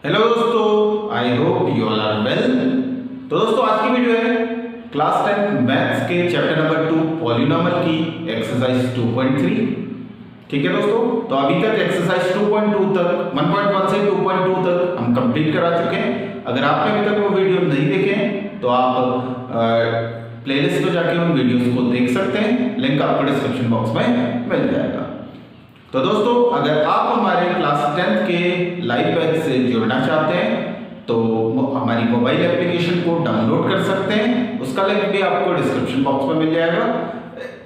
Hello दोस्तों, I hope you all are well. तो दोस्तों आज की वीडियो है क्लास 10 मैथ्स के चैप्टर नंबर 2 पॉलिनॉमियल की एक्सरसाइज 2.3। ठीक है दोस्तों, तो अभी तक एक्सरसाइज 2.2 तक 1.1 से 2.2 तक हम कंप्लीट करा चुके हैं। अगर आपने अभी तक वो वीडियो नहीं देखे हैं तो आप प्लेलिस्ट में जाके उन वीडियोस को देख सकते हैं, लिंक आपको डिस्क्रिप्शन बॉक्स में मिल जाएगा। तो दोस्तों अगर आप हमारे क्लास 10 के लाइव बैच से जुड़ना चाहते हैं तो हमारी मोबाइल एप्लीकेशन को डाउनलोड कर सकते हैं, उसका लिंक भी आपको डिस्क्रिप्शन बॉक्स में मिल जाएगा।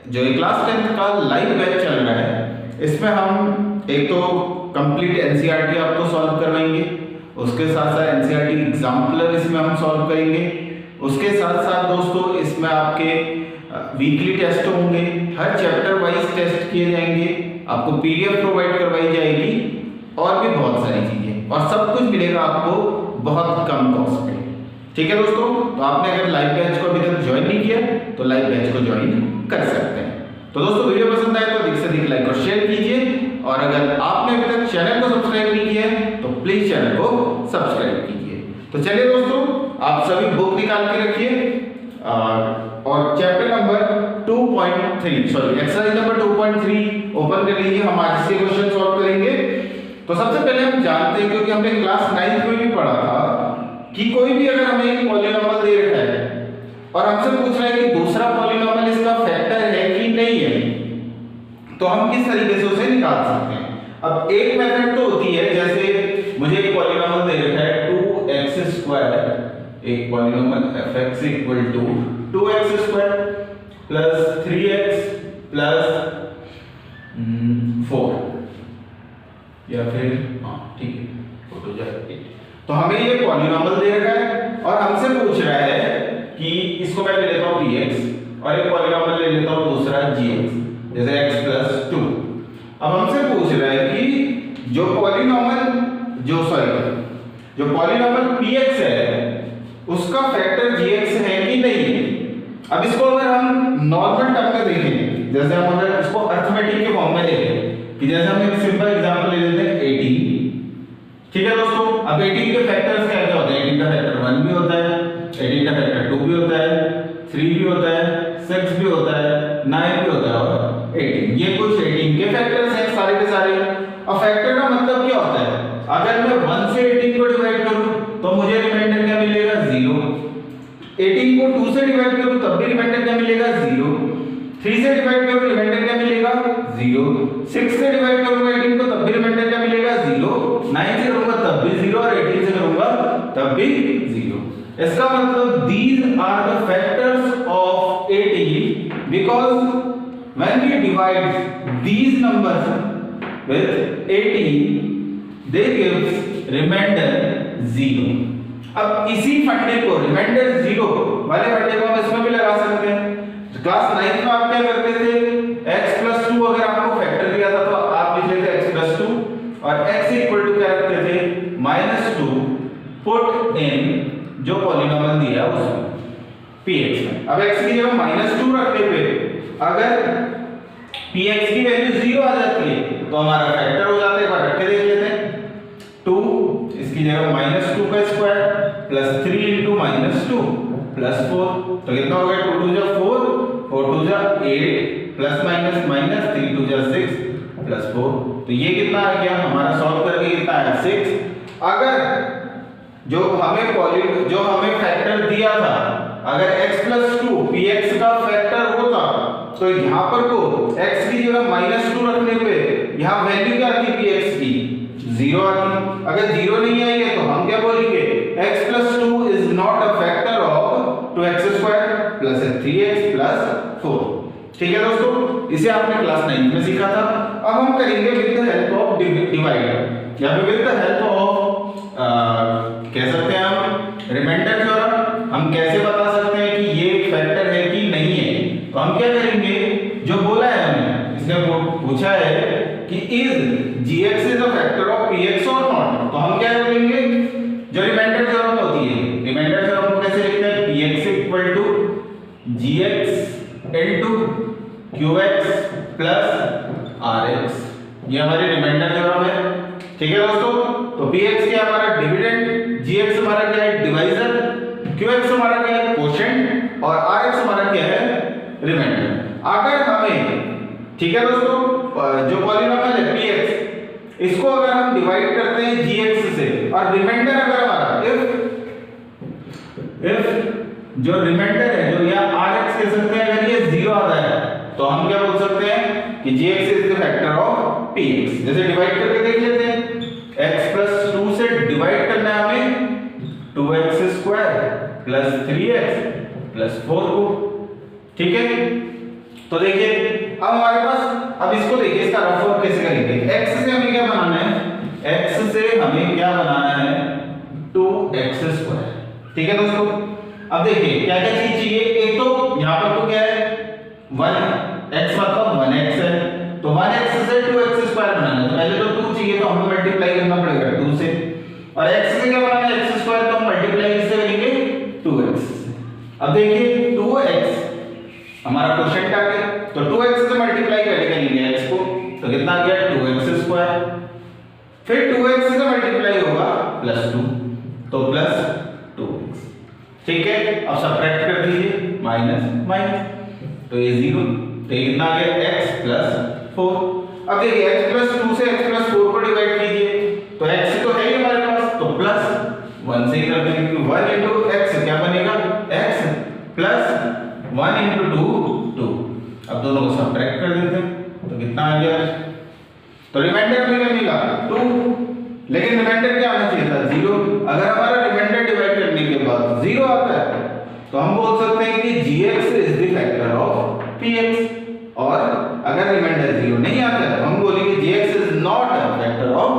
जो ये क्लास 10 का लाइव बैच चल रहा है इसमें हम एक तो कंप्लीट एनसीईआरटी आपको सॉल्व करवाएंगे, उसके साथ साथ एनसीईआरटी एग्जाम्पलर इसमें हम सॉल्व करेंगे, उसके साथ साथ दोस्तों इसमें आपके वीकली टेस्ट होंगे, हर चैप्टर वाइज टेस्ट किए जाएंगे, आपको पीडीएफ प्रोवाइड करवाई जाएगी और भी बहुत सारी चीजें, और सब कुछ मिलेगा आपको बहुत कम कॉस्ट पे। ठीक है दोस्तों, तो आपने अगर लाइव बैच को अभी तक ज्वाइन नहीं किया तो लाइव बैच को ज्वाइन कर सकते हैं। तो दोस्तों वीडियो पसंद आए तो अधिक से अधिक लाइक और शेयर कीजिए, और अगर आपने अभी तक चैनल को सब्सक्राइब नहीं किया है तो प्लीज चैनल को सब्सक्राइब कीजिए। तो चलिए दोस्तों, आप सभी बुक निकाल के रखिए और chapter number 2.3 sorry exercise number 2.3 open कर लीजिए। हम आज से क्वेश्चन सॉल्व करेंगे। तो सबसे पहले हम जानते हैं, क्योंकि हमने क्लास 9 में भी पढ़ा था कि कोई भी अगर हमें एक पॉलिनॉमियल दे रखा है और हमसे पूछ रहा है कि दूसरा पॉलिनॉमियल इसका फैक्टर है कि नहीं है, तो हम किस तरीके से उसे निकाल सकते हैं। अब एक मेथड तो होती है, जैसे मुझे एक पॉलिनॉमियल दे रखा है 2x², एक polynomial fx equal to 2x² plus 3x plus 4, या फिर ठीक है 4 तो हमें ये पॉलिनॉमियल दे रखा है और हमसे पूछ रहा है कि इसको मैं ले लेता हूं px और एक पॉलिनॉमियल ले लेता हूं दूसरा gx, जैसे x प्लस 2। अब हमसे पूछ रहा है कि जो पॉलिनॉमियल px है उसका फैक्टर gx है कि नहीं है। अब इसको अगर हम नॉर्मल टर्म में देखें, जैसे हम अगर इसको अर्थमेटिक के फॉर्म में देखें कि जैसे हम एक सिंपल एग्जांपल ले लेते हैं 18। ठीक है दोस्तों, अब 18 के फैक्टर्स क्या क्या होते हैं। 18 का फैक्टर 1 भी होता है, 18 का फैक्टर 2 भी होता है, 3 भी होता है, 6 भी होता है, 9 भी होता है और 18। ये कुछ 18 के फैक्टर्स हैं सारे के सारे। अब फैक्टर का मतलब क्या होता है, अगर मैं 1 से 18 को डिवाइड करूं तो मुझे रिमाइंडर क्या मिलेगा 0। 18 को 2 से डिवाइड करूं तब भी रिमाइंडर क्या मिलेगा 0। 3 से डिवाइड करूं रिमाइंडर क्या मिलेगा 0। 6 से डिवाइड करूंगा 18 को तब भी रिमाइंडर क्या मिलेगा 0। 9 से करूंगा तब भी 0 और 18 से करूंगा तब भी 0। इसका मतलब these are the factors of 18 because when we divide these numbers with 18 they gives remainder 0। अब इसी फंडे को रिमाइंडर 0 वाले फंडे को हम इसमें भी लगा सकते हैं। क्लास 9 में आप क्या करते थे, x प्लस 2 अगर आपको फैक्टर दिया था तो आप लिख लेते x प्लस 2 और x इक्वल टू क्या रखते थे -2 पुट इन जो पॉलिनॉमियल दिया उसमें px में। अब x की जगह -2 रखने पे अगर px की वैल्यू 0 आ जाती है तो हमारा फैक्टर हो जाता है। एक बार रख के देख लेते हैं। 2 इसकी जगह -2 का स्क्वायर प्लस 3 into -2 प्लस 4, तो कितना हो गया 2 2 जा 4, 4 2 जा 8 प्लस माइनस माइनस 3 2 जा 6 प्लस 4। तो ये कितना आ गया हमारा, सॉल्व करके कितना आया 6। अगर जो हमें फैक्टर दिया था, अगर x प्लस 2 px का फैक्टर होता तो यहां पर को x की जगह -2 रखने पे यहां वैल्यू क्या आती px की 0 आती। अगर 0 नहीं आई है तो हम क्या बोलेंगे x plus 2 is not a factor of 2x² plus 3x plus 4। ठीक है दोस्तों, इसे आपने क्लास 9 में सीखा था। अब हम करेंगे with the help of divide या फिर विद द हेल्प ऑफ कह सकते हैं हम रिमाइंडर थ्योरम। हम कैसे बता सकते हैं कि ये फैक्टर है कि नहीं है। तो हम क्या करेंगे, जो बोला है हमें, इसने पूछा है कि is gx is a factor of px और नॉट, तो हम क्या करेंगे, जो रिमाइंडर थ्योरम होती है, रिमाइंडर थ्योरम को कैसे लिखते हैं px equal to gx into qx plus rx। ये हमारी रिमाइंडर थ्योरम है। ठीक है दोस्तों, तो px क्या हमारा डिविडेंड, gx हमारा क्या है डिवाइजर, qx हमारा क्या है कोशेंट और rx हमारा क्या है रिमाइंडर। अगर हमें ठीक है दोस्तों जो पॉलीनोमियल है px इसको अगर हम डिवाइड करते हैं gx से और रिमाइंडर अगर हमारा if जो रिमाइंडर है जो या rx कह सकते हैं अगर ये 0 आता है तो हम क्या बोल सकते हैं कि gx is the factor of px। जैसे डिवाइड करके देख लेते हैं, x प्लस 2 से डिवाइड करना है हमें 2x square plus 3x plus 4 को, ठीक है। तो देखिए अब हमारे पास, अब इसको देखिए इसका रफ वर्क कैसे करेंगे। x से हमें क्या बनाना है, x से हमें क्या बनाना है 2x स्क्वायर, ठीक है दोस्तों। अब देखिए क्या क्या चीज चाहिए, एक तो यहाँ पर तो क्या है 1x मतलब 1x है, तो 1x से 2x स्क्वायर बनाना है, तो पहले तो 2 चाहिए तो हमें मल्टीप्लाई करना पड़ेगा 2 से, और x से क्या बनाना है x स्क्वायर, तो हम मल्टीप्लाई किससे करेंगे 2x से। अब देखिए 2x हमारा क्वोशिएंट आ गया, तो 2x से मल्टीप्लाई करेंगे x को, तो कितना आ गया 2x स्क्वायर, फिर 2x से मल्टीप्लाई होगा प्लस 2 तो प्लस 2x, ठीक है। अब सबट्रैक्ट कर दीजिए माइनस माइनस, तो ये 0, तो ये कितना आ गया x प्लस 4। अब देखिए x प्लस 2 से x प्लस 4 को डिवाइड कीजिए, तो x तो है ही हमारे पास, तो प्लस 1 से कर देंगे, 1 into x क्या बनेगा x प्लस 1 into 2 2। अब दोनों को सबट्रैक्ट कर देते हैं, तो कितना आ गया, तो रिमाइंडर में क्या मिला 2, लेकिन रिमाइंडर क्या आना चाहिए था 0। अगर हमारा रिमाइंडर डिवाइड करने के बाद 0 आता है तो हम बोल सकते हैं कि gx is the factor of px, और अगर रिमाइंडर 0 नहीं आता है तो हम बोलेंगे gx is not a factor of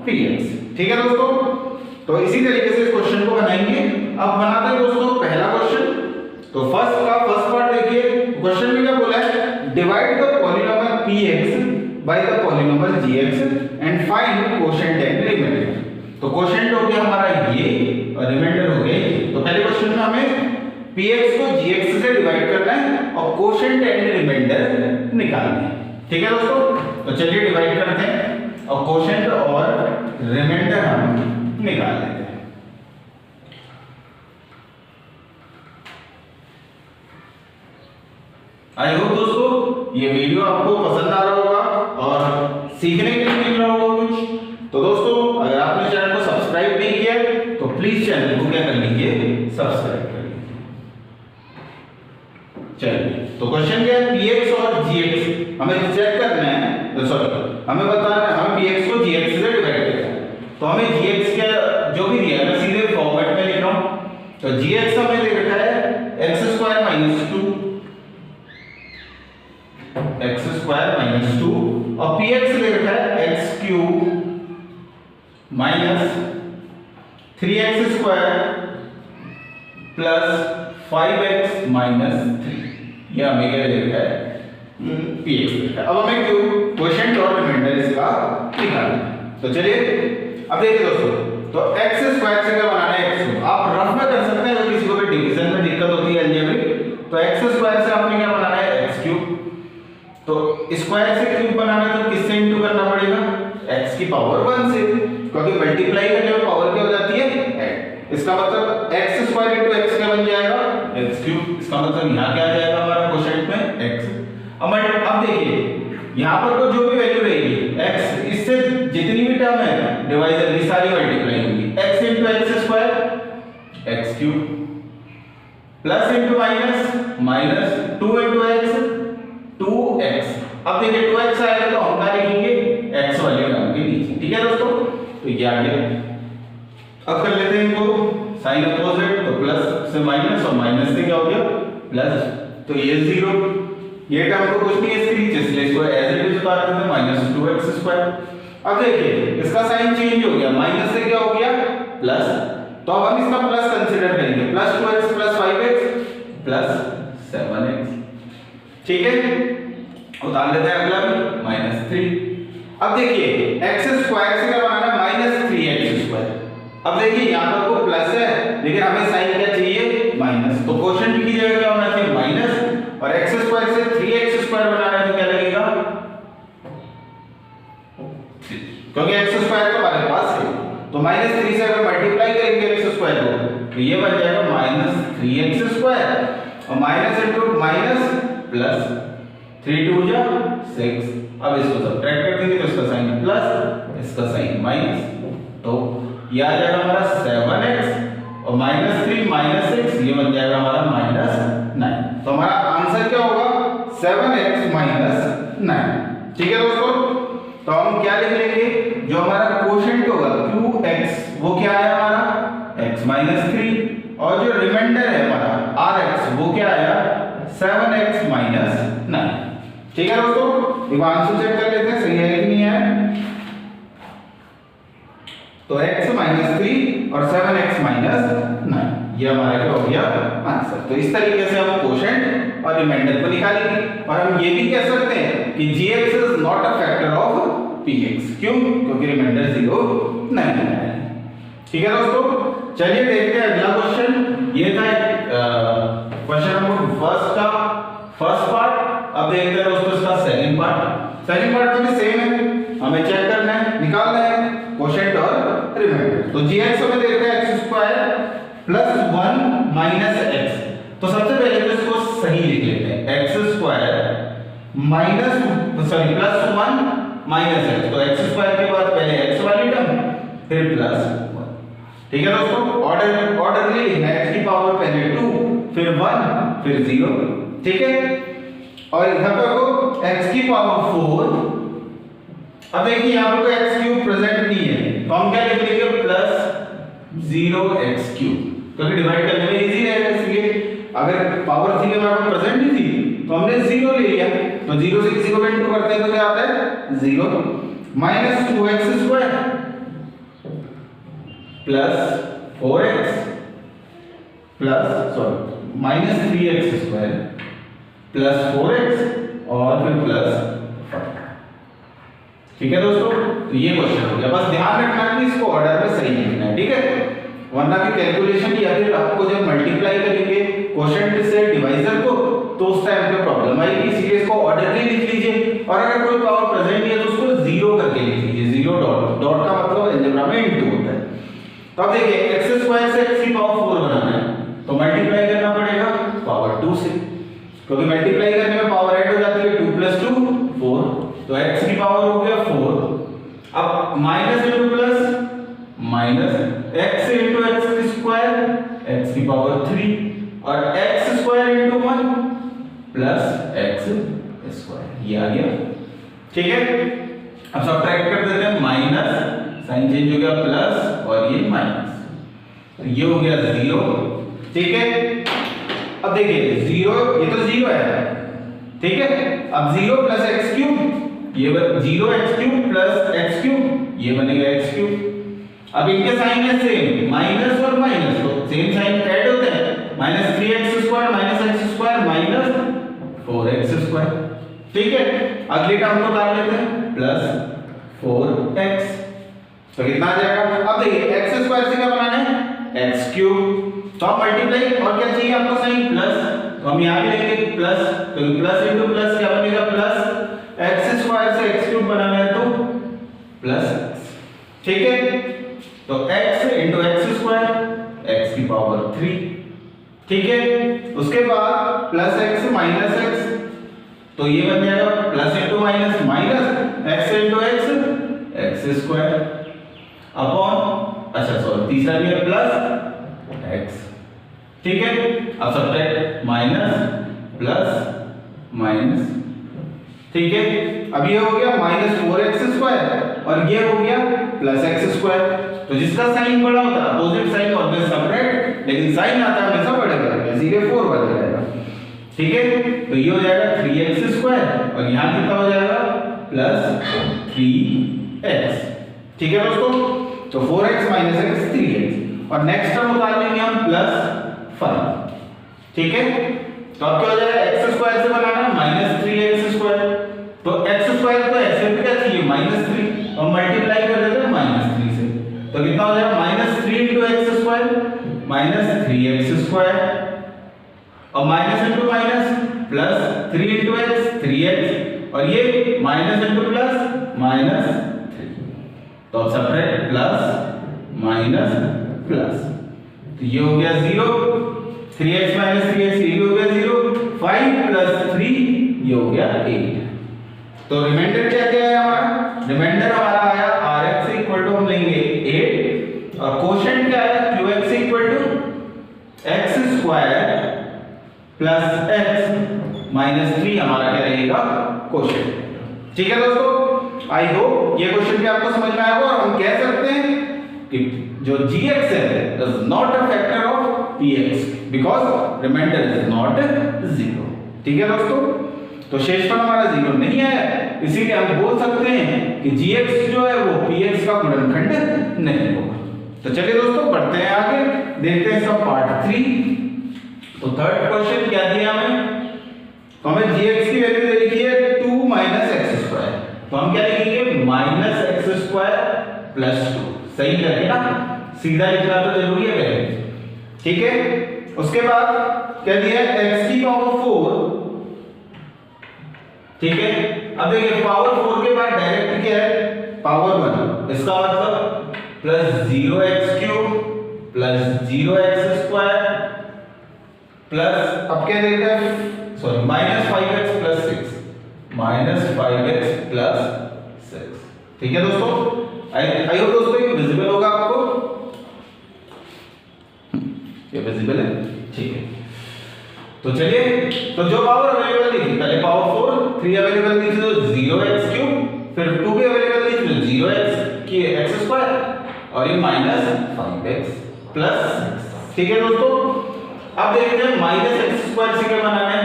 px, ठीक है दोस्तों। तो इसी तरीके से इस क्वेश्चन को बनाएंगे। अब बनाते हैं दोस्तों पहला क्वेश्चन। तो फर्स्ट पार्ट देखिए, क्वेश्चन में क्या बोला है, divide the polynomial px by the polynomial gx and find quotient and remainder। तो क्वोशिएंट हो गया हमारा ये और रिमाइंडर हो गया ये। तो पहले क्वेश्चन में हमें px को gx से डिवाइड करना है और क्वोशिएंट एंड रिमाइंडर निकालना है, ठीक है दोस्तों। तो चलिए डिवाइड करते हैं और क्वोशिएंट और रिमाइंडर हम निकाल लेते हैं। आई होप दोस्तों ये वीडियो आपको पसंद आ रहा होगा और सीखने के लिए मिल रहा होगा कुछ। तो दोस्तों अगर आपने चैनल को सब्सक्राइब नहीं किया तो प्लीज चैनल को क्या कर लीजिए, सब्सक्राइब कर लीजिए। चलिए तो क्वेश्चन क्या है, px और gx हमें चेक करना है, सॉरी हमें बताना है, हमें px को gx से डिवाइड करना है। तो हमें gx का जो भी दिया है मैं सीधे फॉर्मेट में लिख रहा हूं। तो gx हमें दे रखा है x स्क्वायर माइनस 2 और px ले रखा है x cube minus 3x square plus 5x minus 3, यह हमें क्या ले रखा है px। अब हमें क्वोशिएंट और रिमाइंडर इसका निकालना है। तो चलिए अब देखिए दोस्तों, तो x स्क्वायर से क्या बनाना है x क्यूब, आप रफ में कर सकते हैं अगर किसी को भी डिवीजन में दिक्कत होती है अलजेब्रिक। तो x स्क्वायर से आपने क्या बनाना है x क्यूब, तो स्क्वायर से क्यूब बनाना है तो किससे इनटू करना पड़ेगा x की पावर 1 से, क्योंकि मल्टीप्लाई करने में पावर क्या हो जाती है ऐड। इसका मतलब x स्क्वायर इनटू x क्या बन जाएगा x क्यूब। इसका मतलब यहां क्या आ जाएगा हमारा क्वोशिएंट में x। अब देखिए यहां पर तो जो भी वैल्यू रहेगी x, इससे जितनी भी टर्म है डिवाइजर की सारी मल्टीप्लाई होगी, x into x square x cube plus into minus minus 2 into x 2x। अब देखिए 2x आएगा तो हम क्या लिखेंगे x वाले टर्म के नीचे, ठीक है दोस्तों। तो ये आ गया। अब कर लेते हैं इनको साइन अपोजिट, तो प्लस से माइनस और माइनस से क्या हो गया प्लस, तो ये 0, ये टर्म तो कुछ नहीं है इसके नीचे, इसलिए इसको एज इट इज उतार देते हैं माइनस 2x स्क्वायर। अब देखिए इसका साइन चेंज हो गया, माइनस से क्या हो गया प्लस, तो अब हम इसका प्लस कंसीडर करेंगे, plus 2x plus 5x plus 7x, ठीक है। उतार लेते हैं अगला भी माइनस 3। अब देखिए x स्क्वायर से क्या बनाना है माइनस 3x स्क्वायर। अब देखिए यहां पर तो प्लस है लेकिन हमें साइन क्या चाहिए माइनस, तो क्वोशिएंट की जगह क्या होना चाहिए माइनस, और x स्क्वायर से 3x स्क्वायर बनाना है तो क्या लगेगा, क्योंकि x स्क्वायर तो हमारे पास है, माइनस 3 से अगर मल्टीप्लाई करेंगे एक्स स्क्वायर को तो ये बन जाएगा माइनस 3x स्क्वायर और माइनस इंटू माइनस प्लस 3 2 जा 6। अब इसको सब्ट्रैक्ट कर देंगे तो इसका साइन प्लस इसका साइन माइनस, तो ये आ जाएगा हमारा 7x और माइनस 3 माइनस 6 ये बन जाएगा हमारा माइनस 9। तो हमारा आंसर क्या होगा 7x माइनस 9। ठीक है दोस्तों, तो हम क्या लिख लेंगे जो हमारा कोशेंट होगा qx वो क्या है हमारा x माइनस 3 और जो रिमाइंडर है हमारा rx वो क्या आया 7x माइनस 9। ठीक है दोस्तों, एक बार आंसर चेक कर लेते हैं सही है कि नहीं है। तो x माइनस 3 और 7x माइनस 9 ये हमारा क्या हो गया आंसर। तो इस तरीके से हम कोशेंट और रिमाइंडर को निकालेंगे और हम ये भी कह सकते हैं कि gx is not a factor of px। क्यों? क्योंकि रिमाइंडर 0 नहीं है। ठीक है दोस्तों, चलिए देखते हैं अगला क्वेश्चन। ये था क्वेश्चन नंबर फर्स्ट पार्ट। अब देखते हैं दोस्तों इसका सेकंड पार्ट। सेकंड पार्ट में भी सेम है, हमें चेक करना है निकालना है कोशेंट और रिमाइंडर। तो gx हमें देखते हैं x square plus 1 minus x। तो सबसे पहले तो इसको सही लिख लेते हैं x square minus sorry plus 1 minus x। तो x स्क्वायर के बाद पहले x वाली टर्म फिर प्लस 1। ठीक है दोस्तों, ऑर्डरली लिखना है x की पावर पहले 2 फिर 1 फिर 0। ठीक है, और यहां पे को x की पावर 4। अब देखिए यहां पर कोई x क्यूब प्रेजेंट नहीं है तो हम क्या लिख लेंगे प्लस 0x क्यूब, क्योंकि डिवाइड करने में इजी रहेगा। इसलिए अगर पावर 3 हमारे पास प्रेजेंट नहीं थी तो हमने 0 ले लिया। तो 0 से किसी को भी इंटू करते हैं तो क्या आता है 0 minus 2x square plus 4x plus sorry minus 3x square plus 4x और फिर प्लस 5। ठीक है दोस्तों, तो ये क्वेश्चन हो गया। बस ध्यान रखना कि इसको ऑर्डर में सही लिखना है। ठीक है, वरना की कैलकुलेशन या फिर आपको जब मल्टीप्लाई करेंगे कोशेंट से डिवाइजर को तो उस टाइम पे प्रॉब्लम आएगी। इसीलिए इसको ऑर्डरली लिख लीजिए और अगर कोई पावर प्रेजेंट नहीं है तो उसको 0 करके लिख लीजिए। 0 डॉट का मतलब अलजेब्रा में इनटू होता है। तो अब देखिए x स्क्वायर से x की पावर 4 बनाना है तो मल्टीप्लाई करना पड़ेगा पावर 2 से, क्योंकि मल्टीप्लाई करने में पावर ऐड हो जाती है 2 + 2 4। तो x की पावर हो गया 4। अब minus into plus minus x into x square x की पावर 3 और x square into 1 plus x square ये आ गया। ठीक है, अब सब्ट्रैक्ट कर देते हैं माइनस साइन चेंज हो गया प्लस और ये माइनस, तो ये हो गया 0। ठीक है, अब देखिए 0 ये तो 0 है। ठीक है, अब 0 प्लस x क्यूब ये 0x cube plus x cube ये बनेगा x क्यूब। अब इनके साइन है सेम माइनस और माइनस तो सेम साइन ऐड होते हैं minus 3x square minus x square minus 4x square. ठीक है, अगली टर्म को डाल लेते हैं प्लस 4x तो कितना आ जाएगा। अब देखिए x स्क्वायर से क्या बनाना है x क्यूब, तो आप मल्टीप्लाई और क्या चाहिए आपको साइन प्लस, तो हम यहां भी लेंगे प्लस, तो प्लस इंटू प्लस क्या बनेगा प्लस x स्क्वायर से x क्यूब बनाना है तो प्लस x। ठीक है, तो x into x square x की पावर 3। ठीक है, उसके बाद प्लस x माइनस x तो ये बन जाएगा plus into minus minus x into x square upon अच्छा सॉरी तीसरा भी है प्लस x। ठीक है, अब सब्ट्रैक्ट माइनस प्लस माइनस। ठीक है, अब ये हो गया माइनस 4x स्क्वायर और ये हो गया प्लस x स्क्वायर। तो जिसका साइन बड़ा होता है अपोजिट साइन ऑलवेज सेपरेट, लेकिन साइन आता है हमेशा बड़े बड़े इसीलिए 4 बन जाएगा। ठीक है, तो ये हो जाएगा 3x स्क्वायर और यहां कितना हो जाएगा प्लस 3x। ठीक है दोस्तों, तो 4x माइनस x 3x और नेक्स्ट टर्म उतार लेंगे हम प्लस 5। ठीक है, तो अब क्या हो जाएगा x स्क्वायर से बनाना है माइनस 3x स्क्वायर, तो x स्क्वायर तो x में क्या चाहिए माइनस 3 और मल्टीप्लाई कर देते हैं माइनस 3 से, तो कितना हो जाएगा minus 3 into x square minus 3x square और minus into minus plus 3 into x 3x और ये माइनस इंटू प्लस माइनस 3, तो अब सेपरेट प्लस माइनस प्लस, तो ये हो गया 0, 3x माइनस 3x ये हो गया 0, 5 प्लस 3 ये हो गया 8। तो रिमाइंडर क्या क्या है हमारा? रिमाइंडर हमारा आया rx इक्वल टू हम लेंगे 8 और कोशेंट क्या है? qx equal to x square plus x minus 3 हमारा क्या रहेगा? कोशेंट। ठीक है दोस्तों, आई होप ये क्वेश्चन भी आपको समझ में आया होगा और हम कह सकते हैं कि जो gx है is not a factor of px because remainder is not 0। ठीक है दोस्तों, तो शेषफल हमारा 0 नहीं है, इसीलिए हम बोल सकते हैं कि gx जो है वो px का गुणनखंड नहीं होगा। तो चलिए दोस्तों बढ़ते हैं आगे, देखते हैं इसका पार्ट 3। तो थर्ड क्वेश्चन क्या दिया हमें? तो हमें gx की वैल्यू दे रखी है 2 माइनस एक्स स्क्वायर, तो हम क्या लिखेंगे? Minus x square plus 2। सही करके ना, सीधा लिखना तो जरूरी है पहले। ठीक है, उसके बाद क्या दिया है? x की पावर 4। ठीक है, अब देखिए पावर 4 के बाद डायरेक्ट क्या है? पावर 1, इसका मतलब plus 0x cube plus 0x square plus अब क्या देता है? Sorry minus 5x plus 6, minus 5x plus 6। ठीक है दोस्तों, आई होप दोस्तों ये विजिबल होगा आपको, ये विजिबल है? ठीक है, तो चलिए, तो जो पावर अवेलेबल थी पहले पावर 4, 3 अवेलेबल थी तो 0x क्यूब, फिर 2 भी अवेलेबल थी तो 0x की x स्क्वायर और ये माइनस 5x प्लस 6। ठीक है दोस्तों, अब देखते हैं माइनस एक्स स्क्वायर से क्या बनाना है?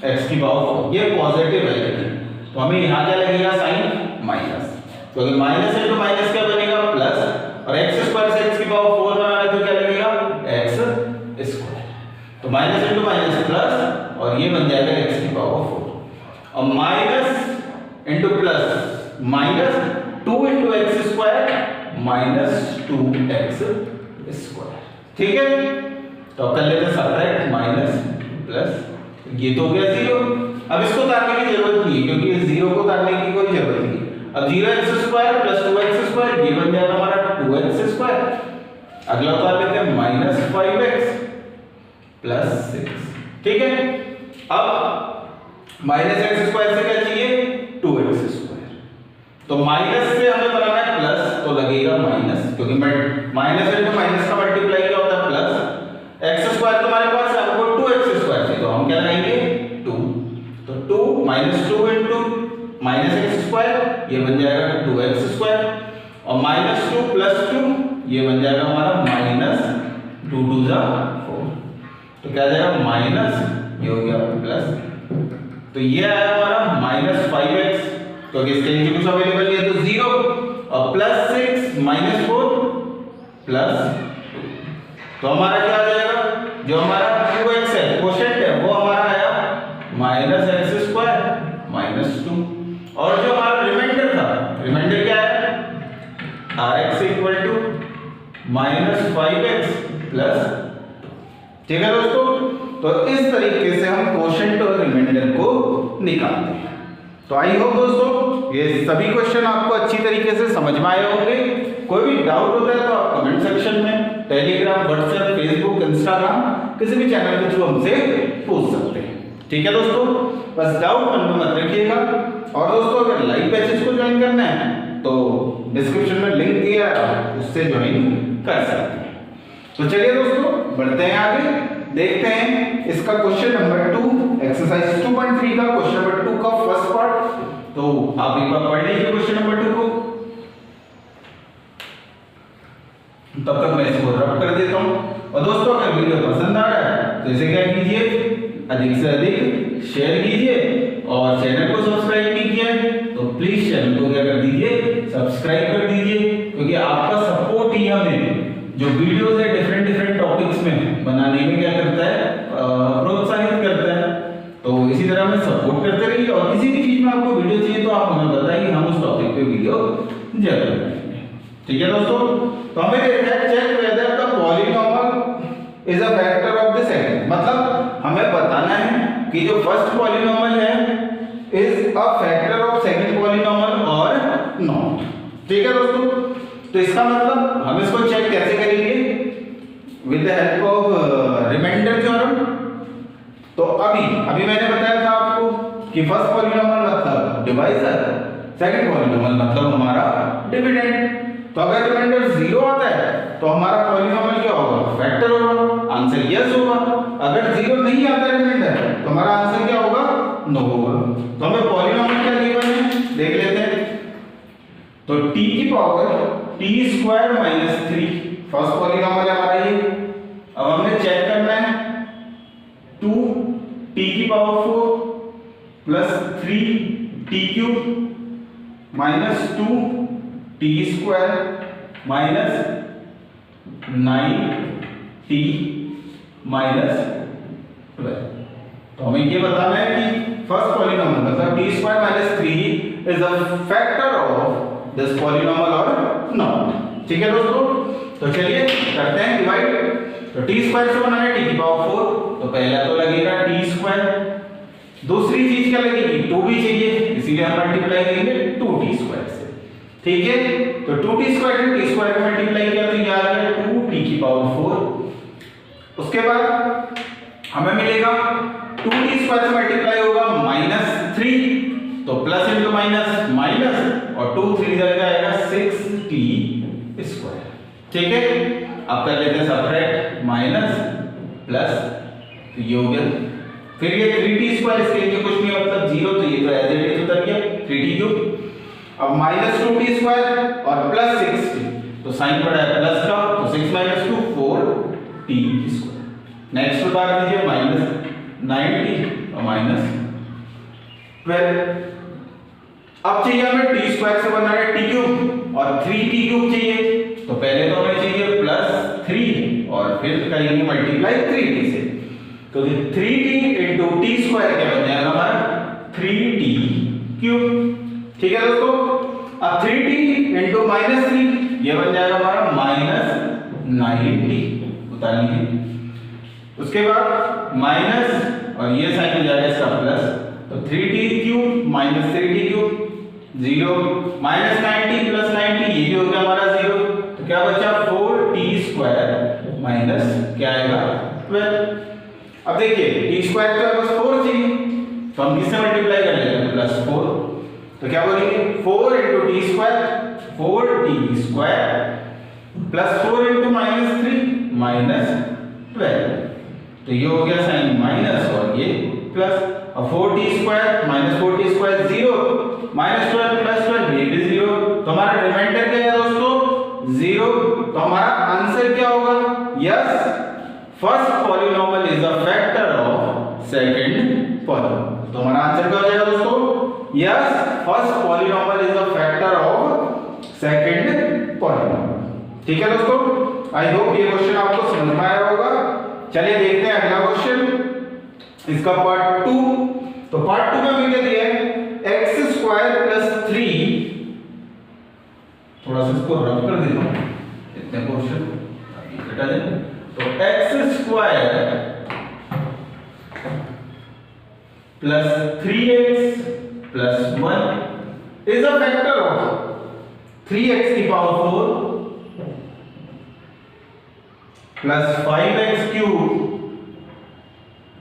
x की पावर 4, ये पॉजिटिव वैल्यू, तो हमें यहाँ क्या लगेगा? साइन माइनस, तो अगर माइनस है तो माइनस क्या बनेगा? प्लस, और x स्क्वायर से x की पावर 4 बनाना है तो क्या लगेगा? x स्क्वायर, तो माइनस इंटू माइनस प्लस और ये बन जाएगा x की पावर 4 और minus into plus minus 2 into x square minus 2x square. ठीक है, तो कर लेते हैं सब्ट्रैक्ट, माइनस प्लस, ये तो हो गया 0। अब इसको उतारने की जरूरत नहीं है क्योंकि इस 0 को उतारने की कोई जरूरत नहीं। अब 0x square plus 2x square ये बन जाएगा हमारा 2x स्क्वायर। अगला उतार लेते हैं माइनस 5x प्लस 6। ठीक है, अब माइनस एक्स स्क्वायर से क्या चाहिए? 2x स्क्वायर, तो माइनस से हमें बनाना है प्लस, तो लगेगा माइनस, क्योंकि माइनस इंटू माइनस का मल्टीप्लाई क्या होता है? प्लस। एक्स स्क्वायर तुम्हारे पास है, हमको 2x स्क्वायर चाहिए, तो हम क्या लगाएंगे? 2, तो 2 minus 2 into minus x square ये बन जाएगा 2x स्क्वायर और माइनस 2 प्लस 2 ये बन जाएगा हमारा माइनस 2 2 जा 4, तो क्या जाएगा? माइनस, ये हो गया प्लस, तो ये आया हमारा माइनस 5x, क्योंकि इसके नीचे कुछ अवेलेबल नहीं है तो 0 और प्लस 6 माइनस 4 प्लस 2, तो हमारा क्या आ जाएगा? जो हमारा 2x है कोशेंट है वो हमारा आया माइनस एक्स स्क्वायर माइनस 2 और जो हमारा रिमाइंडर था, रिमाइंडर क्या है? rx equal to minus 5x plus 2। ठीक है दोस्तों, तो इस तरीके से हम कोशेंट और रिमाइंडर को निकालते हैं। तो आई होप दोस्तों ये सभी क्वेश्चन आपको अच्छी तरीके से समझ में आए होंगे। कोई भी डाउट होता है तो आप कमेंट सेक्शन में टेलीग्राम, व्हाट्सएप, फेसबुक, इंस्टाग्राम किसी भी चैनल के थ्रू हमसे पूछ सकते हैं। ठीक है दोस्तों, बस डाउट मन में मत रखिएगा। और दोस्तों अगर लाइव बैचेस को ज्वाइन करना है तो डिस्क्रिप्शन में लिंक दिया है, उससे ज्वाइन कर सकते हैं। तो चलिए दोस्तों बढ़ते हैं आगे, देखते हैं इसका क्वेश्चन नंबर 2 एक्सरसाइज 2.3 का क्वेश्चन नंबर 2 का फर्स्ट पार्ट। तो आप एक बार पढ़ लीजिए क्वेश्चन नंबर 2 को, तब तक मैं इसको रब कर देता हूं। और दोस्तों अगर वीडियो पसंद आ रहा है तो इसे क्या कीजिए, अधिक से अधिक शेयर कीजिए और चैनल को सब्सक्राइब नहीं किया है तो प्लीज चैनल को क्या कर दीजिए, सब्सक्राइब कर दीजिए, क्योंकि आपका सपोर्ट ही हमें जो वीडियोस है डिफरेंट टॉपिक्स में बनाने में क्या करता है, प्रोत्साहित करता है। तो इसी तरह में सपोर्ट करते रहिए और किसी भी चीज में आपको वीडियो चाहिए तो आप हमें बताइए, हम उस टॉपिक पे वीडियो जरूर बनाएंगे। ठीक है दोस्तों, तो हमें देखना है check whether the polynomial is a factor of the second, मतलब हमें बताना है कि जो फर्स्ट पॉलीनॉमियल है is a factor of second polynomial और नॉट। ठीक है दोस्तों, तो इसका मतलब हम इसको चेक कैसे करेंगे, with the help of remainder theorem. तो अभी मैंने बताया था आपको कि फर्स्ट पॉलीनोमियल मतलब डिवाइजर, सेकंड पॉलीनोमियल मतलब हमारा डिविडेंड। तो अगर रिमाइंडर 0 आता है तो हमारा पॉलीनोमियल क्या होगा, फैक्टर होगा, आंसर यस होगा। अगर 0 नहीं आता रिमाइंडर तो हमारा आंसर क्या होगा, नो होगा। तो हमें पॉलीनोमियल क्या गिवन है देख लेते हैं। तो t की पावर t² - 3 फर्स्ट पॉलीनोमियल है हमारा ये। अब हमने चेक करना है 2t की power 4 plus 3t³ - 2t² minus 9t minus 12। तो हमें ये बताना है कि फर्स्ट पॉलीनोमियल मतलब t² - 3 is a factor of this polynomial और नॉट। ठीक है दोस्तों, तो चलिए करते हैं डिवाइड। तो t² से बनाना है t की पावर 4, तो पहला तो लगेगा t², दूसरी चीज क्या लगेगी 2 भी चाहिए, इसीलिए हम मल्टीप्लाई करेंगे 2t² से। ठीक है, तो 2t² से t² को मल्टीप्लाई किया तो ये आ गया 2t की पावर 4। उसके बाद हमें मिलेगा 2t² से मल्टीप्लाई होगा -3, तो प्लस इंटू माइनस माइनस और 2 3 जगह आएगा 6t²। ठीक है, अब कर लेते हैं सबट्रैक्ट, माइनस प्लस, तो ये हो गया। फिर ये 3t² इसके लिए कुछ नहीं मतलब 0, तो ये तो एज इट इज उतर गया 3t³। अब -2t² और प्लस 6t, तो साइन पड़ा है प्लस का, तो 6 - 2 4t²। नेक्स्ट उतार दीजिए -9t और -12। अब चाहिए हमें t² से बनाना है t³ और 3t³ चाहिए, तो पहले तो हमें चाहिए +3 और फिर करेंगे मल्टीप्लाई 3t से। तो 3t × t² क्या बन जाएगा हमारा 3t³। ठीक है दोस्तों, अब 3t × -3 ये बन जाएगा हमारा -9t, उतार लीजिए। उसके बाद माइनस और ये साइन हो जाएगा इसका प्लस, तो 3t³ - 3t³ 0, -9t + 9t ये भी हो गया हमारा 0, तो क्या बचा 4t² माइनस क्या आएगा 12। अब देखिए t² तो बस 4 चाहिए, तो हम किससे मल्टीप्लाई कर लेते हैं +4, तो क्या बोलेंगे 4 × t² 4t² प्लस 4 × -3 -12, तो ये हो गया साइन माइनस और ये प्लस। अब 4t² - 4t² 0, -12 + 12 ये भी 0, तो हमारा रिमाइंडर क्या है दोस्तों 0। तो हमारा आंसर क्या होगा, yes first polynomial is a factor of second polynomial. तो हमारा आंसर क्या हो जाएगा दोस्तों, yes first polynomial is a factor of second polynomial. ठीक है दोस्तों, आई होप ये क्वेश्चन आपको समझ में आया होगा। चलिए देखते हैं अगला क्वेश्चन, इसका पार्ट 2। तो पार्ट 2 में हमें क्या दिया है x² + 3, थोड़ा सा इसको रब कर देता हूं इतने क्वेश्चन हटा दें। तो x² + 3x + 1 is a factor of 3x की power 4 plus 5x³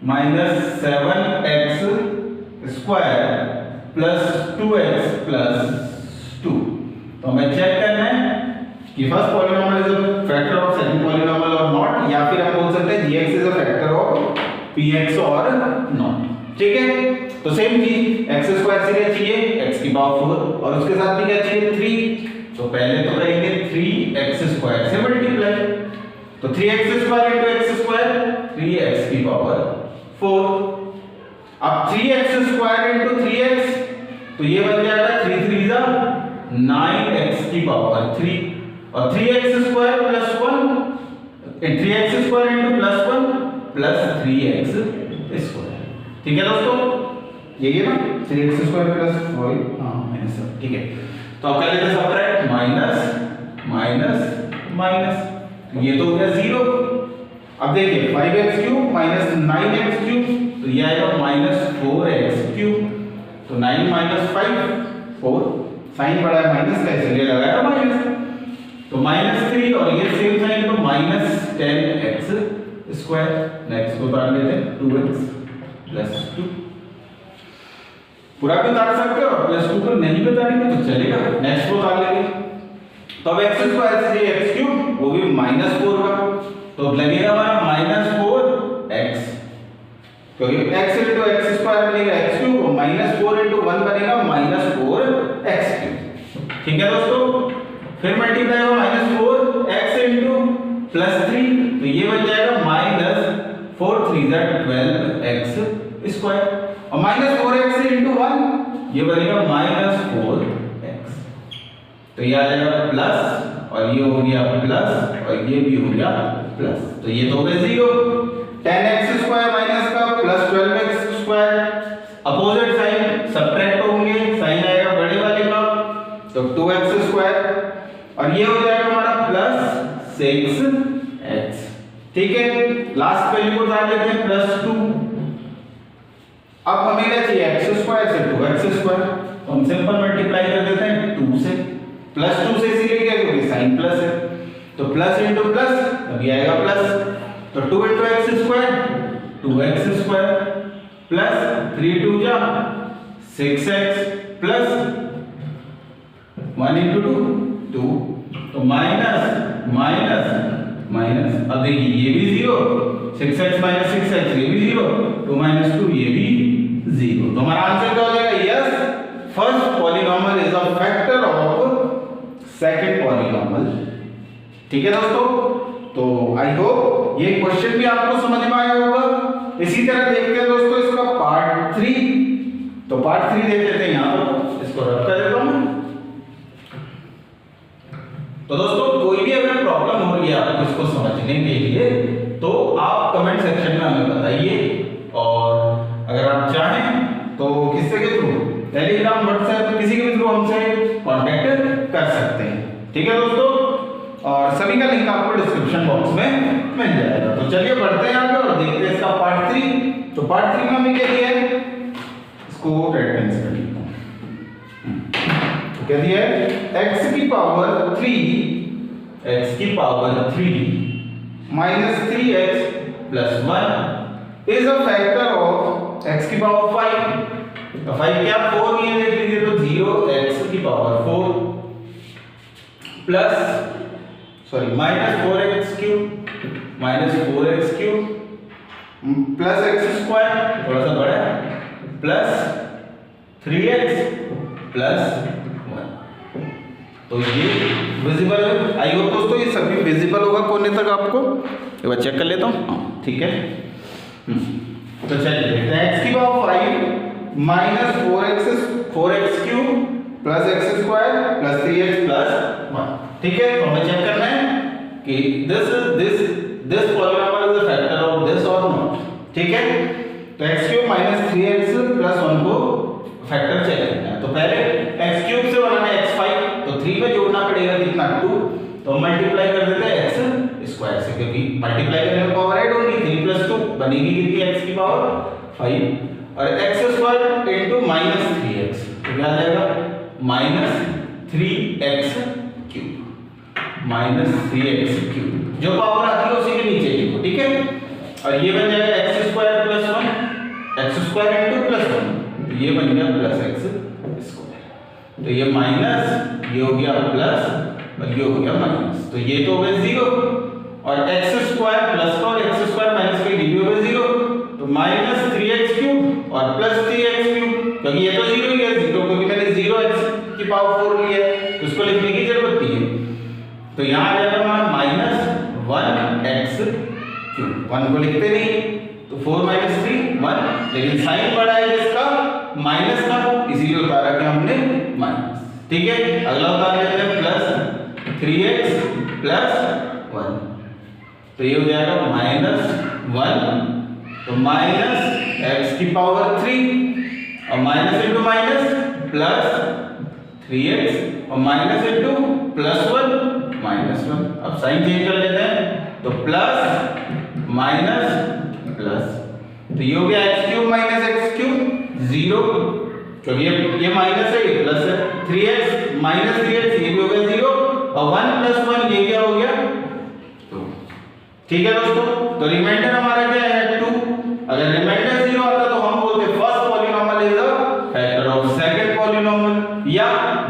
minus 7x² plus 2x plus 2। तो हमें चेक करना है कि first polynomial is a factor of second polynomial और नॉट, या फिर हम बोल सकते हैं gx is a factor of px और नॉट। ठीक है, तो सेम चीज x² से क्या चाहिए x की पावर 4 और उसके साथ भी क्या चाहिए 3, तो पहले तो करेंगे 3x² से मल्टीप्लाई, तो 3x² × x² 3x की पावर 4। अब 3x² × 3x, तो ये बन जाएगा 3 3 जा 9x की पावर 3 और 3x² + 1 3x² × +1 प्लस 3x²। ठीक है दोस्तों, यही है ना 3x² + 4 -7। ठीक है, तो अब कर लेते हैं सबट्रैक्ट, माइनस माइनस माइनस, ये तो हो गया 0। अब देखिए 5x³ - 9x³, तो ये आएगा -4x³, तो 9 - 5 4, साइन बड़ा है माइनस का इसलिए लगाया माइनस। तो -3 और ये सेम साइन तो -10x स्क्वायर। नेक्स्ट को उतार लेते हैं 2x + 2। पूरा भी उतार सकते हो, +2 को नहीं भी उतारेंगे तो चलेगा। नेक्स्ट को उतार लेंगे तो अब x स्क्वायर से ये x3 वो भी -4 का, तो लगेगा हमारा -4x, क्योंकि x × x स्क्वायर बनेगा x3 और -4 × 1 बनेगा -4x3। ठीक है दोस्तों, फिर मल्टीप्लाई होगा -4x × +3, तो ये बन जाएगा -4×3 = 12x स्क्वायर, और -4x × 1 ये बनेगा -4x, तो ये आ जाएगा प्लस और ये हो गया प्लस और ये भी हो गया प्लस, तो ये तो हो गया 0। 10x स्क्वायर माइनस का plus 12x square, opposite sign subtract होंगे, साइन आएगा बड़े वाले का, तो 2x स्क्वायर और ये हो जाएगा हमारा प्लस 6x। ठीक है, लास्ट वैल्यू को डाल लेते हैं +2। अब हमें क्या चाहिए, x स्क्वायर से 2x स्क्वायर, तो हम सिंपल मल्टीप्लाई कर देते हैं 2 से, +2 से इसीलिए क्या, क्योंकि साइन प्लस है, तो प्लस इंटू प्लस अभी आएगा प्लस, तो 2 × x square 2x square plus 3 × 2 = 6x plus 1 × 2 2, तो माइनस माइनस माइनस, अब देखिए ये भी 0, 6x - 6x ये भी 0, 2 - 2 ये भी 0, तो हमारा आंसर क्या हो जाएगा, yes first polynomial is a factor of second polynomial. ठीक है दोस्तों, तो आई होप ये क्वेश्चन भी आपको समझ में आया होगा। इसी तरह देखते हैं दोस्तों इसका पार्ट 3, तो पार्ट 3 देख लेते हैं, यहां पर इसको रख कर देता हूं। तो दोस्तों कोई भी अगर प्रॉब्लम हो रही है आपको इसको समझने के लिए, तो आप कमेंट सेक्शन में हमें बताइए, और अगर आप चाहें तो किससे के थ्रू, टेलीग्राम, व्हाट्सएप, किसी के भी थ्रू हमसे कांटेक्ट कर सकते हैं। ठीक है दोस्तों, और सभी का लिंक आपको डिस्क्रिप्शन बॉक्स में मिल जाएगा। तो चलिए बढ़ते हैं आगे और देखते हैं इसका पार्ट 3। तो पार्ट 3 में हमें क्या दिया है, इसको रेड पेन से कर लेता हूं। तो क्या दिया है, x की power 3 - 3x + 1 is a factor of x की पावर 5, तो 5 क्या 4 ये देख लीजिए, तो 0x की power 4 plus -4x³ plus x square थोड़ा सा बड़ा है, प्लस 3x + 1, तो ये विजिबल है। आई होप दोस्तों ये सभी विजिबल होगा कोने तक आपको, एक बार चेक कर लेता हूँ। हाँ ठीक है, तो चलिए देखते हैं, x की power 5 - 4x³ plus x square plus 3x + 1। ठीक है, तो हमें चेक करना है कि this polynomial is a factor of this और नॉट। ठीक है, तो x³ - 3x + 1 को फैक्टर चेक करना है। तो पहले x³ से बनाना है x5, तो 3 में जोड़ना पड़ेगा कितना 2, तो मल्टीप्लाई कर देते हैं x स्क्वायर से, क्योंकि मल्टीप्लाई करने में पावर ऐड होगी, 3 + 2 बनेगी कितनी, x की पावर 5, और x स्क्वायर * -3x, तो क्या आ जाएगा -3x³ जो पावर आती है उसी के नीचे लिखो। ठीक है, और ये बन जाएगा x² + 1, x² × +1, तो ये बन गया +x², तो ये माइनस, ये हो गया प्लस और ये हो गया माइनस, तो ये तो हो गया 0, और x² प्लस का और x² माइनस का ये हो गया 0, तो -3x³ और +3x³, क्योंकि ये तो 0 ही है, 0 क्योंकि मैंने 0x की पावर 4 लिया है, तो इसको लिखने की जरूरत नहीं है, तो यहाँ आ जाएगा हमारा -1x³, 1 को लिखते नहीं, तो 4 - 3 1, लेकिन साइन बड़ा है इसका माइनस का, इसीलिए उतारा क्या हमने माइनस। ठीक है, अगला उतार लेते हैं +3x + 1, तो ये हो जाएगा -1, तो -x की पावर 3 और minus into minus plus 3x और माइनस इंटू +1 -1। अब साइन चेंज कर लेते हैं, तो प्लस माइनस प्लस, तो ये हो गया x³ - x³ 0, क्योंकि ये माइनस है ये प्लस है, 3x - 3x ये भी हो गया 0, और 1 + 1 ये क्या हो गया 2। ठीक है दोस्तों, तो रिमाइंडर हमारा क्या है 2। अगर रिमाइंडर 0 आता तो हम बोलते first polynomial is the factor of second polynomial या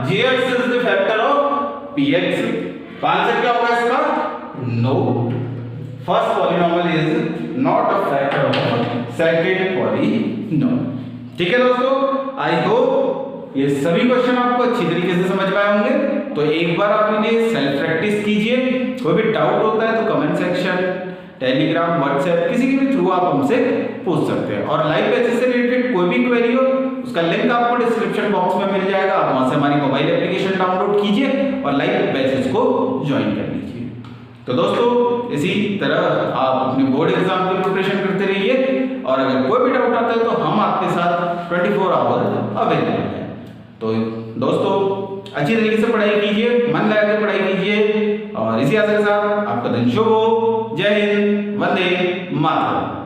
gx is the factor of px। तो आंसर क्या होगा इसका no, first polynomial is not a factor of second polynomial. ठीक है दोस्तों, आई होप ये सभी क्वेश्चन आपको अच्छी तरीके से समझ में आए होंगे। तो एक बार आप इन्हें सेल्फ प्रैक्टिस कीजिए। कोई भी डाउट होता है तो कमेंट सेक्शन, टेलीग्राम, व्हाट्सएप किसी के भी थ्रू आप हमसे पूछ सकते हैं। और लाइव बैचेस से रिलेटेड कोई भी क्वेरी हो उसका लिंक आपको डिस्क्रिप्शन बॉक्स में मिल जाएगा। आप वहां से हमारी मोबाइल एप्लीकेशन डाउनलोड कीजिए और लाइव बैचेस को ज्वाइन कर लीजिए। तो दोस्तों इसी तरह आप अपने बोर्ड एग्जाम की प्रिपरेशन करते रहिए और अगर कोई भी डाउट आता है तो हम आपके साथ 24 आवर अवेलेबल हैं। तो दोस्तों अच्छी तरीके से पढ़ाई कीजिए, मन लगा के पढ़ाई कीजिए और इसी आशा के साथ आपका दिन शुभ हो। जय हिंद, वंदे मातरम।